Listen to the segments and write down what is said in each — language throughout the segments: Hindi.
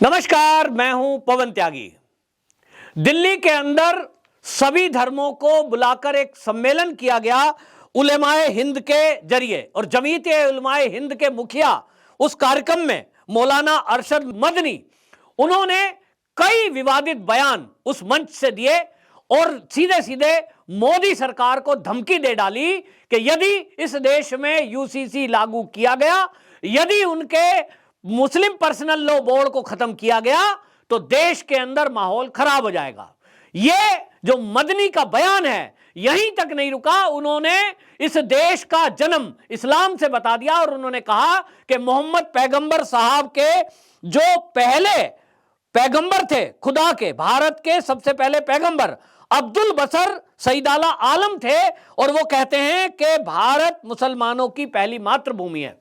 नमस्कार, मैं हूं पवन त्यागी। दिल्ली के अंदर सभी धर्मों को बुलाकर एक सम्मेलन किया गया उलेमाए हिंद के जरिए, और जमीयत उलेमाए हिंद के मुखिया उस कार्यक्रम में मौलाना अरशद मदनी, उन्होंने कई विवादित बयान उस मंच से दिए और सीधे सीधे मोदी सरकार को धमकी दे डाली कि यदि इस देश में यूसीसी लागू किया गया, यदि उनके मुस्लिम पर्सनल लॉ बोर्ड को खत्म किया गया तो देश के अंदर माहौल खराब हो जाएगा। यह जो मदनी का बयान है यहीं तक नहीं रुका, उन्होंने इस देश का जन्म इस्लाम से बता दिया और उन्होंने कहा कि मोहम्मद पैगंबर साहब के जो पहले पैगंबर थे खुदा के, भारत के सबसे पहले पैगंबर अब्दुल बसर सईदाला आलम थे, और वो कहते हैं कि भारत मुसलमानों की पहली मातृभूमि है।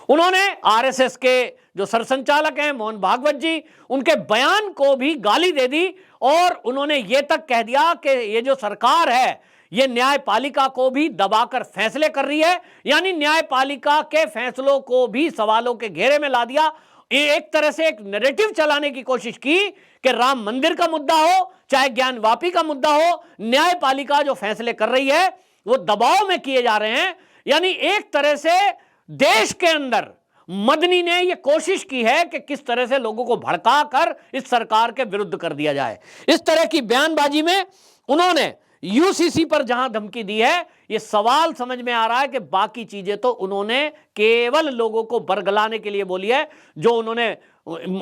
उन्होंने आरएसएस के जो सरसंचालक हैं मोहन भागवत जी, उनके बयान को भी गाली दे दी और उन्होंने ये तक कह दिया कि ये जो सरकार है ये न्यायपालिका को भी दबाकर फैसले कर रही है, यानी न्यायपालिका के फैसलों को भी सवालों के घेरे में ला दिया। एक तरह से एक नैरेटिव चलाने की कोशिश की कि राम मंदिर का मुद्दा हो चाहे ज्ञानवापी का मुद्दा हो, न्यायपालिका जो फैसले कर रही है वो दबाव में किए जा रहे हैं। यानी एक तरह से देश के अंदर मदनी ने यह कोशिश की है कि किस तरह से लोगों को भड़का कर इस सरकार के विरुद्ध कर दिया जाए। इस तरह की बयानबाजी में उन्होंने यूसीसी पर जहां धमकी दी है, यह सवाल समझ में आ रहा है कि बाकी चीजें तो उन्होंने केवल लोगों को बरगलाने के लिए बोली है। जो उन्होंने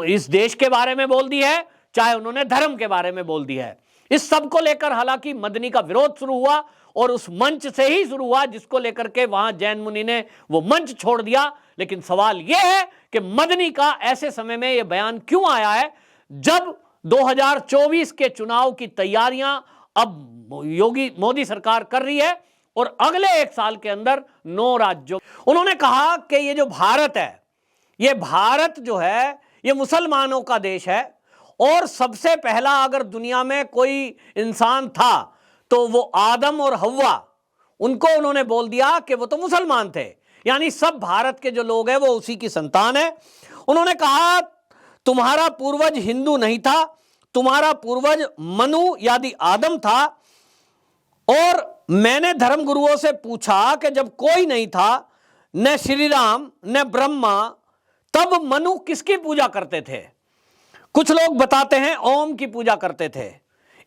इस देश के बारे में बोल दी है, चाहे उन्होंने धर्म के बारे में बोल दी है, इस सब को लेकर हालांकि मदनी का विरोध शुरू हुआ और उस मंच से ही शुरू हुआ जिसको लेकर के वहां जैन मुनि ने वो मंच छोड़ दिया। लेकिन सवाल यह है कि मदनी का ऐसे समय में यह बयान क्यों आया है जब 2024 के चुनाव की तैयारियां अब मोदी सरकार कर रही है और अगले एक साल के अंदर 9 राज्यों। उन्होंने कहा कि ये जो भारत है, ये भारत जो है ये मुसलमानों का देश है और सबसे पहला अगर दुनिया में कोई इंसान था तो वो आदम और हव्वा, उनको उन्होंने बोल दिया कि वो तो मुसलमान थे, यानी सब भारत के जो लोग हैं वो उसी की संतान है। उन्होंने कहा तुम्हारा पूर्वज हिंदू नहीं था, तुम्हारा पूर्वज मनु यानी आदम था, और मैंने धर्मगुरुओं से पूछा कि जब कोई नहीं था, न श्री राम न ब्रह्मा, तब मनु किसकी पूजा करते थे? कुछ लोग बताते हैं ओम की पूजा करते थे।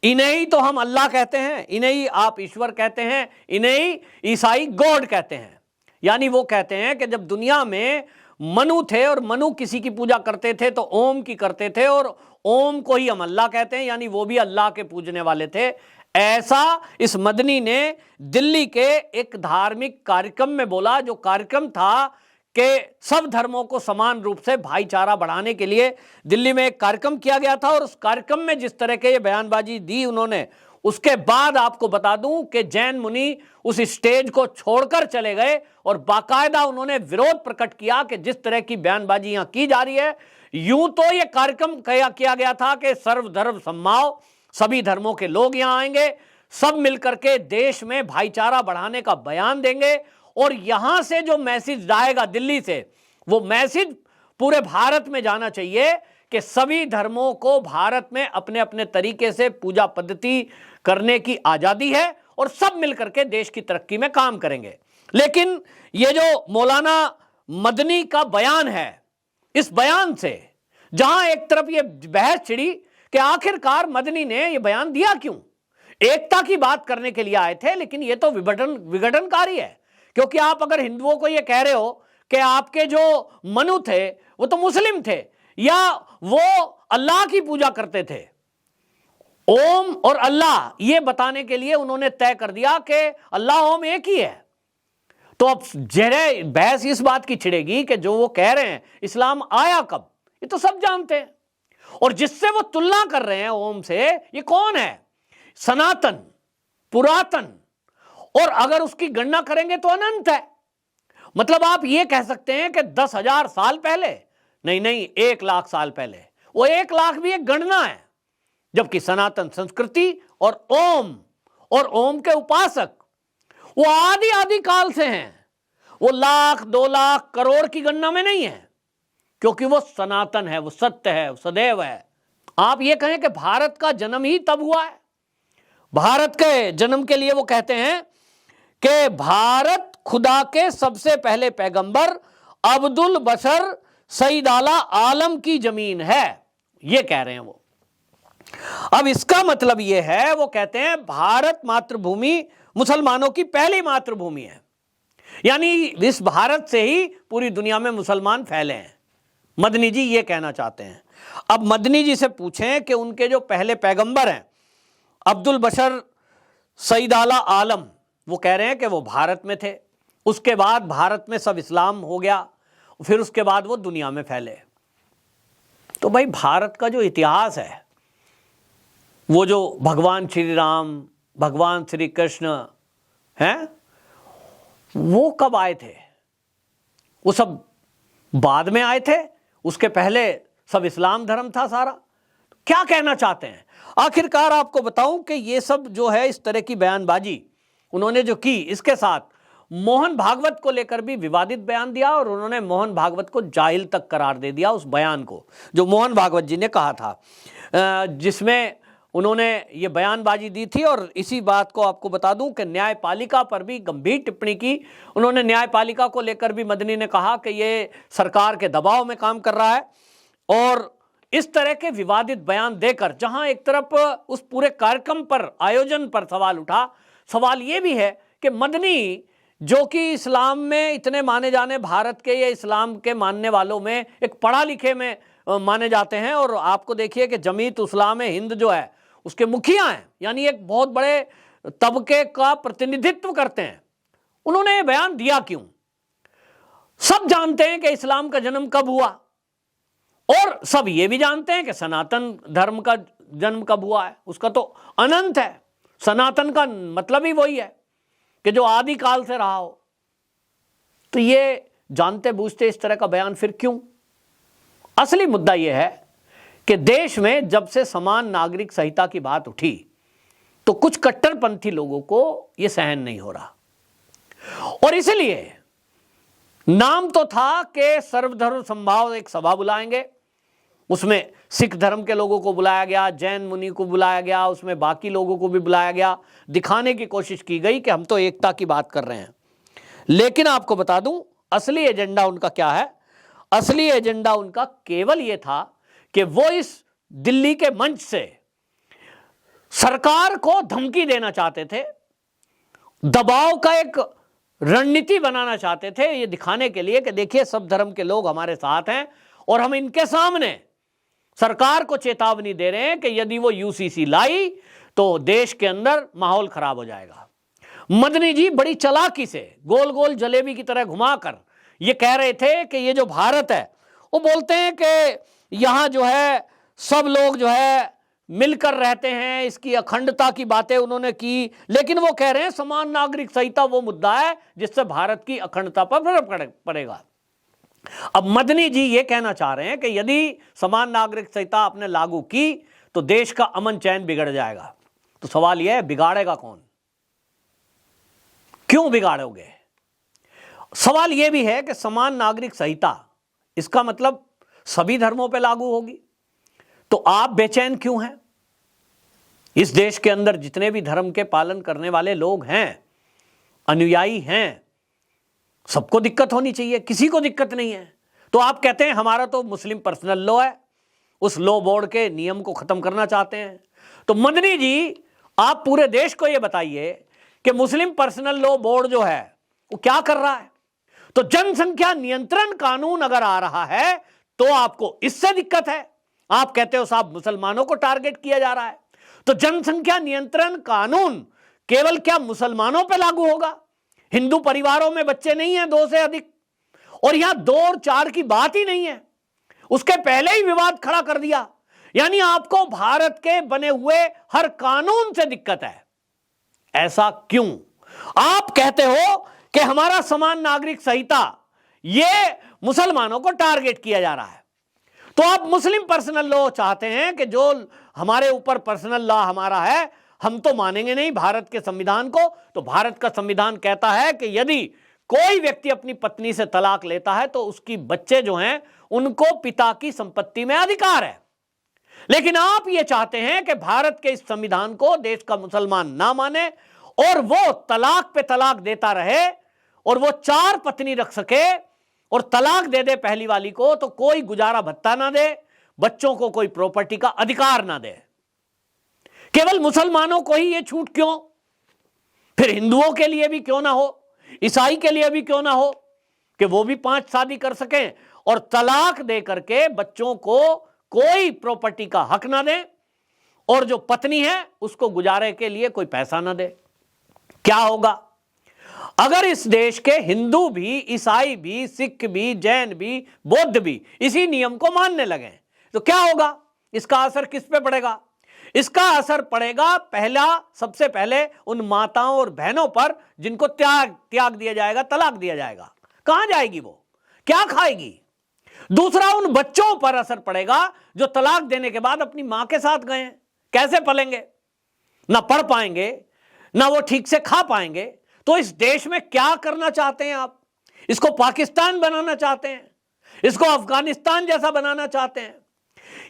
इन्हें ही तो हम अल्लाह कहते हैं, इन्हें ही आप ईश्वर कहते हैं, इन्हें ही ईसाई गॉड कहते हैं। यानी वो कहते हैं कि जब दुनिया में मनु थे और मनु किसी की पूजा करते थे तो ओम की करते थे, और ओम को ही हम अल्लाह कहते हैं, यानी वो भी अल्लाह के पूजने वाले थे। ऐसा इस मदनी ने दिल्ली के एक धार्मिक कार्यक्रम में बोला, जो कार्यक्रम था कि सब धर्मों को समान रूप से भाईचारा बढ़ाने के लिए दिल्ली में एक कार्यक्रम किया गया था। और उस कार्यक्रम में जिस तरह के ये बयानबाजी दी उन्होंने, उसके बाद आपको बता दूं कि जैन मुनि उस स्टेज को छोड़कर चले गए और बाकायदा उन्होंने विरोध प्रकट किया कि जिस तरह की बयानबाजी यहां की जा रही है। यूं तो यह कार्यक्रम किया गया था कि सर्वधर्म सम्भाव, सभी धर्मों के लोग यहां आएंगे, सब मिलकर के देश में भाईचारा बढ़ाने का बयान देंगे, और यहां से जो मैसेज जाएगा दिल्ली से, वो मैसेज पूरे भारत में जाना चाहिए कि सभी धर्मों को भारत में अपने अपने तरीके से पूजा पद्धति करने की आजादी है और सब मिलकर के देश की तरक्की में काम करेंगे। लेकिन ये जो मौलाना मदनी का बयान है, इस बयान से जहां एक तरफ ये बहस छिड़ी कि आखिरकार मदनी ने यह बयान दिया क्यों। एकता की बात करने के लिए आए थे, लेकिन यह तो विघटनकारी है, क्योंकि आप अगर हिंदुओं को यह कह रहे हो कि आपके जो मनु थे वो तो मुस्लिम थे या वो अल्लाह की पूजा करते थे, ओम और अल्लाह ये बताने के लिए उन्होंने तय कर दिया कि अल्लाह ओम एक ही है, तो अब जहरे बहस इस बात की छिड़ेगी कि जो वो कह रहे हैं इस्लाम आया कब, ये तो सब जानते हैं। और जिससे वो तुलना कर रहे हैं ओम से, ये कौन है? सनातन, पुरातन, और अगर उसकी गणना करेंगे तो अनंत है। मतलब आप ये कह सकते हैं कि 10,000 साल पहले, नहीं 1 लाख साल पहले, वो 1 लाख भी एक गणना है, जबकि सनातन संस्कृति और ओम के उपासक वो आदि काल से हैं, वो लाख 2 लाख करोड़ की गणना में नहीं है। क्योंकि वो सनातन है, वो सत्य है, वो सदैव है। आप ये कहें कि भारत का जन्म ही तब हुआ है, भारत के जन्म के लिए वो कहते हैं कि भारत खुदा के सबसे पहले पैगंबर अब्दुल बशर सईद आला आलम की जमीन है, ये कह रहे हैं वो। अब इसका मतलब ये है, वो कहते हैं भारत मातृभूमि मुसलमानों की पहली मातृभूमि है, यानी इस भारत से ही पूरी दुनिया में मुसलमान फैले हैं। मदनी जी ये कहना चाहते हैं। अब मदनी जी से पूछें कि उनके जो पहले पैगंबर हैं अब्दुल बशर सईद आला आलम, वो कह रहे हैं कि वो भारत में थे, उसके बाद भारत में सब इस्लाम हो गया, फिर उसके बाद वो दुनिया में फैले। तो भाई भारत का जो इतिहास है, वो जो भगवान श्री राम, भगवान श्री कृष्ण हैं, वो कब आए थे? वो सब बाद में आए थे, उसके पहले सब इस्लाम धर्म था सारा। क्या कहना चाहते हैं? आखिरकार आपको बताऊं कि ये सब जो है इस तरह की बयानबाजी उन्होंने जो की, इसके साथ मोहन भागवत को लेकर भी विवादित बयान दिया और उन्होंने मोहन भागवत को जाहिल तक करार दे दिया उस बयान को जो मोहन भागवत जी ने कहा था, जिसमें उन्होंने ये बयानबाजी दी थी। और इसी बात को आपको बता दूं कि न्यायपालिका पर भी गंभीर टिप्पणी की उन्होंने। न्यायपालिका को लेकर भी मदनी ने कहा कि ये सरकार के दबाव में काम कर रहा है, और इस तरह के विवादित बयान देकर जहां एक तरफ उस पूरे कार्यक्रम पर, आयोजन पर सवाल उठा, सवाल ये भी है कि मदनी जो कि इस्लाम में इतने माने जाने, भारत के या इस्लाम के मानने वालों में एक पढ़ा लिखे में माने जाते हैं, और आपको देखिए कि जमीयत उलमा हिंद जो है उसके मुखिया हैं, यानी एक बहुत बड़े तबके का प्रतिनिधित्व करते हैं। उन्होंने ये बयान दिया क्यों? सब जानते हैं कि इस्लाम का जन्म कब हुआ, और सब ये भी जानते हैं कि सनातन धर्म का जन्म कब हुआ है। उसका तो अनंत है, सनातन का मतलब ही वही है कि जो आदि काल से रहा हो। तो ये जानते बूझते इस तरह का बयान फिर क्यों? असली मुद्दा यह है कि देश में जब से समान नागरिक संहिता की बात उठी तो कुछ कट्टरपंथी लोगों को यह सहन नहीं हो रहा, और इसलिए नाम तो था कि सर्वधर्म समभाव एक सभा बुलाएंगे, उसमें सिख धर्म के लोगों को बुलाया गया, जैन मुनि को बुलाया गया, उसमें बाकी लोगों को भी बुलाया गया, दिखाने की कोशिश की गई कि हम तो एकता की बात कर रहे हैं। लेकिन आपको बता दूं असली एजेंडा उनका क्या है। असली एजेंडा उनका केवल यह था कि वो इस दिल्ली के मंच से सरकार को धमकी देना चाहते थे, दबाव का एक रणनीति बनाना चाहते थे, ये दिखाने के लिए कि देखिए सब धर्म के लोग हमारे साथ हैं, और हम इनके सामने सरकार को चेतावनी दे रहे हैं कि यदि वो यूसीसी लाई तो देश के अंदर माहौल खराब हो जाएगा। मदनी जी बड़ी चालाकी से गोल गोल जलेबी की तरह घुमाकर ये कह रहे थे कि ये जो भारत है, वो बोलते हैं कि यहां जो है सब लोग जो है मिलकर रहते हैं, इसकी अखंडता की बातें उन्होंने की, लेकिन वो कह रहे हैं समान नागरिक संहिता वो मुद्दा है जिससे भारत की अखंडता पर फर्क पड़ेगा। अब मदनी जी ये कहना चाह रहे हैं कि यदि समान नागरिक संहिता आपने लागू की तो देश का अमन चैन बिगड़ जाएगा। तो सवाल यह है, बिगाड़ेगा कौन? क्यों बिगाड़ोगे? सवाल यह भी है कि समान नागरिक संहिता, इसका मतलब सभी धर्मों पर लागू होगी, तो आप बेचैन क्यों हैं? इस देश के अंदर जितने भी धर्म के पालन करने वाले लोग हैं, अनुयायी हैं, सबको दिक्कत होनी चाहिए, किसी को दिक्कत नहीं है। तो आप कहते हैं हमारा तो मुस्लिम पर्सनल लॉ है, उस लॉ बोर्ड के नियम को खत्म करना चाहते हैं। तो मदनी जी आप पूरे देश को यह बताइए कि मुस्लिम पर्सनल लॉ बोर्ड जो है वो क्या कर रहा है। तो जनसंख्या नियंत्रण कानून अगर आ रहा है तो आपको इससे दिक्कत है। आप कहते हो साहब मुसलमानों को टारगेट किया जा रहा है, तो जनसंख्या नियंत्रण कानून केवल क्या मुसलमानों पर लागू होगा? हिंदू परिवारों में बच्चे नहीं हैं 2 से अधिक, और यहां 2 और 4 की बात ही नहीं है, उसके पहले ही विवाद खड़ा कर दिया। यानी आपको भारत के बने हुए हर कानून से दिक्कत है। ऐसा क्यों? आप कहते हो कि हमारा समान नागरिक संहिता ये मुसलमानों को टारगेट किया जा रहा है, तो आप मुस्लिम पर्सनल लॉ चाहते हैं कि जो हमारे ऊपर पर्सनल लॉ हमारा है हम तो मानेंगे नहीं भारत के संविधान को। तो भारत का संविधान कहता है कि यदि कोई व्यक्ति अपनी पत्नी से तलाक लेता है तो उसकी बच्चे जो हैं उनको पिता की संपत्ति में अधिकार है। लेकिन आप ये चाहते हैं कि भारत के इस संविधान को देश का मुसलमान ना माने और वो तलाक पे तलाक देता रहे और वो 4 पत्नी रख सके और तलाक दे दे पहली वाली को तो कोई गुजारा भत्ता ना दे, बच्चों को कोई प्रॉपर्टी का अधिकार ना दे। केवल मुसलमानों को ही ये छूट क्यों? फिर हिंदुओं के लिए भी क्यों ना हो, ईसाई के लिए भी क्यों ना हो कि वो भी 5 शादी कर सकें और तलाक दे करके बच्चों को कोई प्रॉपर्टी का हक ना दे और जो पत्नी है उसको गुजारे के लिए कोई पैसा ना दे। क्या होगा अगर इस देश के हिंदू भी, ईसाई भी, सिख भी, जैन भी, बौद्ध भी इसी नियम को मानने लगे? तो क्या होगा? इसका असर किस पे पड़ेगा? इसका असर पड़ेगा सबसे पहले उन माताओं और बहनों पर जिनको त्याग दिया जाएगा, तलाक दिया जाएगा। कहां जाएगी वो? क्या खाएगी? दूसरा, उन बच्चों पर असर पड़ेगा जो तलाक देने के बाद अपनी मां के साथ गए हैं। कैसे पलेंगे? ना पढ़ पाएंगे, ना वो ठीक से खा पाएंगे। तो इस देश में क्या करना चाहते हैं आप? इसको पाकिस्तान बनाना चाहते हैं? इसको अफगानिस्तान जैसा बनाना चाहते हैं?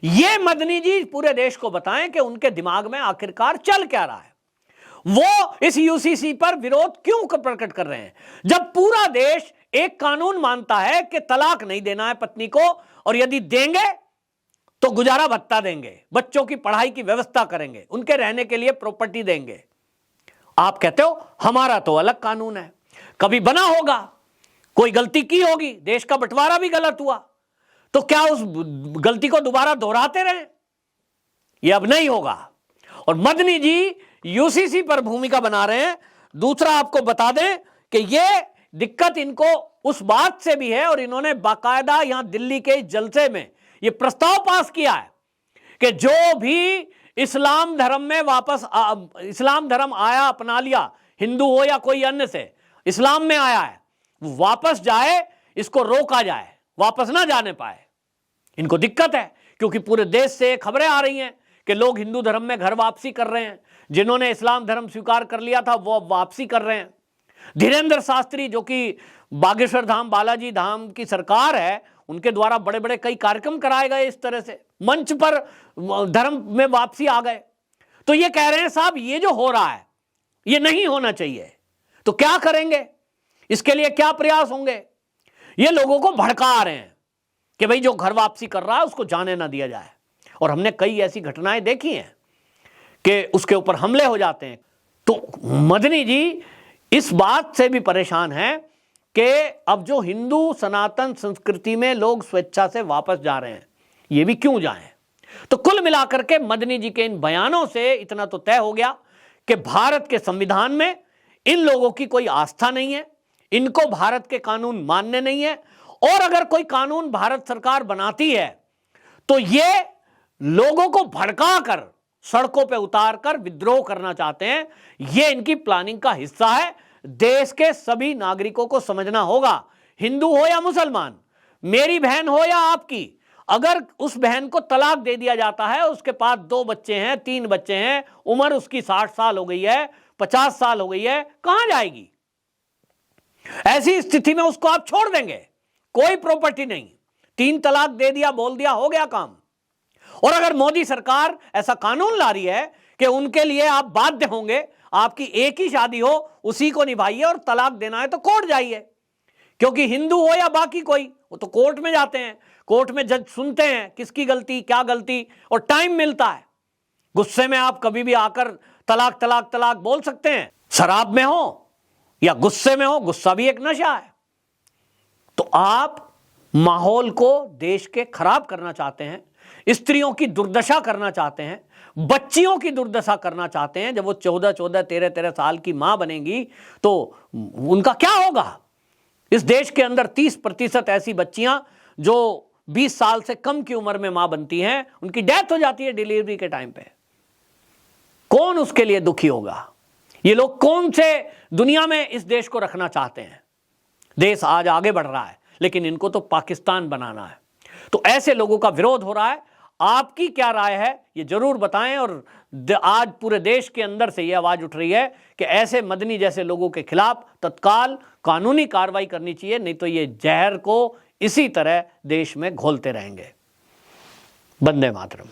ये मदनी जी पूरे देश को बताएं कि उनके दिमाग में आखिरकार चल क्या रहा है। वो इस यूसीसी पर विरोध क्यों प्रकट कर रहे हैं जब पूरा देश एक कानून मानता है कि तलाक नहीं देना है पत्नी को, और यदि देंगे तो गुजारा भत्ता देंगे, बच्चों की पढ़ाई की व्यवस्था करेंगे, उनके रहने के लिए प्रॉपर्टी देंगे। आप कहते हो हमारा तो अलग कानून है। कभी बना होगा, कोई गलती की होगी, देश का बंटवारा भी गलत हुआ, तो क्या उस गलती को दोबारा दोहराते रहें? यह अब नहीं होगा। और मदनी जी यूसीसी पर भूमिका बना रहे हैं। दूसरा आपको बता दें कि यह दिक्कत इनको उस बात से भी है, और इन्होंने बाकायदा यहां दिल्ली के जलसे में यह प्रस्ताव पास किया है कि जो भी इस्लाम धर्म में इस्लाम धर्म आया, अपना लिया, हिंदू हो या कोई अन्य से इस्लाम में आया है, वो वापस जाए, इसको रोका जाए, वापस ना जाने पाए। इनको दिक्कत है क्योंकि पूरे देश से खबरें आ रही हैं कि लोग हिंदू धर्म में घर वापसी कर रहे हैं। जिन्होंने इस्लाम धर्म स्वीकार कर लिया था वो अब वापसी कर रहे हैं। धीरेन्द्र शास्त्री जो कि बागेश्वर धाम, बालाजी धाम की सरकार है, उनके द्वारा बड़े बड़े कई कार्यक्रम कराए गए, इस तरह से मंच पर धर्म में वापसी आ गए। तो ये कह रहे हैं साहब ये जो हो रहा है ये नहीं होना चाहिए। तो क्या करेंगे? इसके लिए क्या प्रयास होंगे? ये लोगों को भड़का रहे हैं कि भाई जो घर वापसी कर रहा है उसको जाने ना दिया जाए। और हमने कई ऐसी घटनाएं देखी हैं कि उसके ऊपर हमले हो जाते हैं। तो मदनी जी इस बात से भी परेशान हैं कि अब जो हिंदू सनातन संस्कृति में लोग स्वेच्छा से वापस जा रहे हैं, ये भी क्यों जाएं? तो कुल मिलाकर के मदनी जी के इन बयानों से इतना तो तय हो गया कि भारत के संविधान में इन लोगों की कोई आस्था नहीं है, इनको भारत के कानून मानने नहीं है, और अगर कोई कानून भारत सरकार बनाती है तो ये लोगों को भड़काकर सड़कों पे उतारकर विद्रोह करना चाहते हैं। ये इनकी प्लानिंग का हिस्सा है। देश के सभी नागरिकों को समझना होगा, हिंदू हो या मुसलमान, मेरी बहन हो या आपकी, अगर उस बहन को तलाक दे दिया जाता है, उसके पास 2 बच्चे हैं, 3 बच्चे हैं, उम्र उसकी 60 साल हो गई है, 50 साल हो गई है, कहां जाएगी? ऐसी स्थिति में उसको आप छोड़ देंगे? कोई प्रॉपर्टी नहीं, 3 तलाक दे दिया, बोल दिया, हो गया काम। और अगर मोदी सरकार ऐसा कानून ला रही है कि उनके लिए आप बाध्य होंगे, आपकी एक ही शादी हो, उसी को निभाइए, और तलाक देना है तो कोर्ट जाइए, क्योंकि हिंदू हो या बाकी कोई, वो तो कोर्ट में जाते हैं, कोर्ट में जज सुनते हैं किसकी गलती, क्या गलती, और टाइम मिलता है। गुस्से में आप कभी भी आकर तलाक तलाक तलाक बोल सकते हैं, शराब में हो या गुस्से में हो, गुस्सा भी एक नशा है। तो आप माहौल को देश के खराब करना चाहते हैं, स्त्रियों की दुर्दशा करना चाहते हैं, बच्चियों की दुर्दशा करना चाहते हैं। जब वो 14-14, 13-13 साल की मां बनेंगी तो उनका क्या होगा? इस देश के अंदर 30% ऐसी बच्चियां जो 20 साल से कम की उम्र में मां बनती हैं, उनकी डेथ हो जाती है डिलीवरी के टाइम पे। कौन उसके लिए दुखी होगा? ये लोग कौन से दुनिया में इस देश को रखना चाहते हैं? देश आज आगे बढ़ रहा है, लेकिन इनको तो पाकिस्तान बनाना है। तो ऐसे लोगों का विरोध हो रहा है। आपकी क्या राय है ये जरूर बताएं। और आज पूरे देश के अंदर से ये आवाज उठ रही है कि ऐसे मदनी जैसे लोगों के खिलाफ तत्काल कानूनी कार्रवाई करनी चाहिए, नहीं तो ये जहर को इसी तरह देश में घोलते रहेंगे। वंदे मातरम।